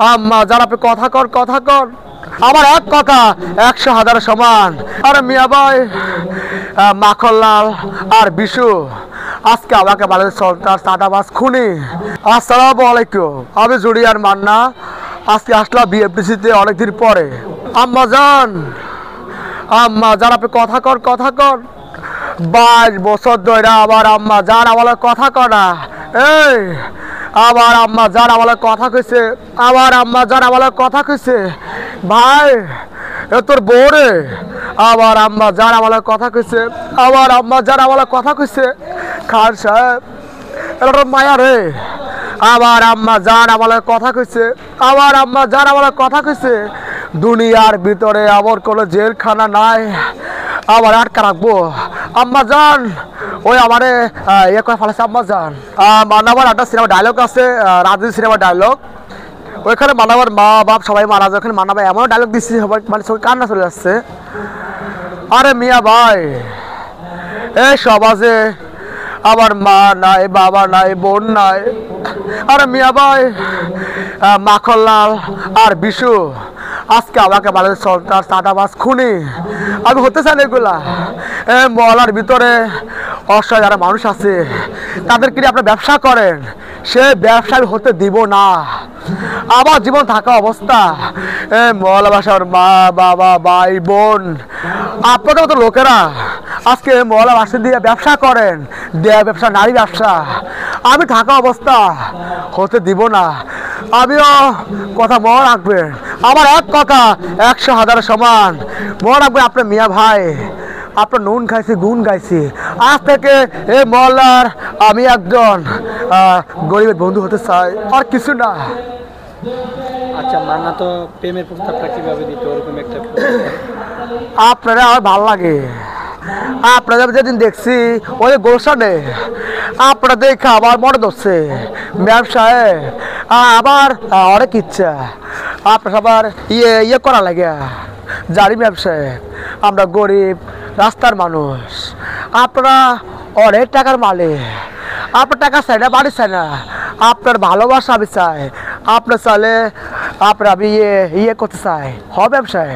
আম্মা যান আপনি কথা কর আমার এক কথা 100,000 সমান। আরে মিয়া ভাই, মাখনলাল আর বিশু আজকে আমাকে বলে সন্তান সাদাবাস খুনি। আসসালামু আলাইকুম, আমি জুড়িয়ার মান্না। আজকে আসলাম বিএফডিসিতে অনেকদিন পরে। আম্মা যান আপনি কথা কর 22 বছর ধরে আবার আম্মা যান আমার কথা কনা। এই আবার আম্মা যান আমার কথা কইছে, ভাই এ তোর বউরে। আবার আম্মা যান আমার কথা কইছে, খান সাহেব এটা মায়া রে। আবার আম্মা যান আমার কথা কইছে, দুনিয়ার ভিতরে আমার কোনো জেলখানা নাই, আবার আটকা রাখবো। আম্মা যান ওই আমারে ইয়ে করে ফেলেছে। আম্মা যান মানাবার একটা সিনেমা ডায়লগ আছে, রাজনীতি সিনেমা ডায়লগ, ওইখানে মানাবার মা বাপ সবাই মারা যায়, ওখানে মানাবার এমন ডায়লগ দিচ্ছি সবাই মানে সবাই কান্না চলে যাচ্ছে। আরে মিয়া ভাই, এই সমাজে আমার মা নাই, বাবা নাই, বোন নাই। আরে মিয়া ভাই, মাখনলাল আর বিশু আজকে আমাকে বলে সন্তান সাদাবাস খুনি। আমি হতে চাই এগুলা। মহলার ভিতরে অসহায় যারা মানুষ আছে তাদেরকে নিয়ে আপনার ব্যবসা করেন, সে ব্যবসা আমি হতে দিব না। আমার জীবন থাকা অবস্থা মহলা বাসার মা বাবা ভাই বোন আপনাদের মতো লোকেরা আজকে মহলা বাসা দিয়ে ব্যবসা করেন, দেয়া ব্যবসা, নারী ব্যবসা, আমি থাকা অবস্থা হতে দিব না। আমিও কথা মনে রাখবেন, আমার এক কথা 100,000 সমান। মনে রাখবেন আপনার মিয়া ভাই, আপনার নুন খাইছি গুণ গাইছি। আজ থেকে এই মহল্লার আমি একজন গরিবের বন্ধু হতে চাই, আর কিছু না। আচ্ছা, মান্না তো প্রেমের প্রস্তাবটা কিভাবে দিত ওরকম একটা আপনারা আমার ভালো লাগে। আপনারা যেদিন দেখছি ওই গোলশানে, আপনারা দেখে আমার মনে ধরছে ব্যবসায় আবার অনেক ইচ্ছা। আপনার সবার ইয়ে করা লাগে জারি ব্যবসায়। আমরা গরিব রাস্তার মানুষ, আপনারা অনেক টাকার মালিক। আপনার টাকা চাই না, বাড়ি চাই না, আপনার ভালোবাসা আমি চাই। আপনার চাইলে আপনার আমি ইয়ে করতে চাই, হবে ব্যবসায়।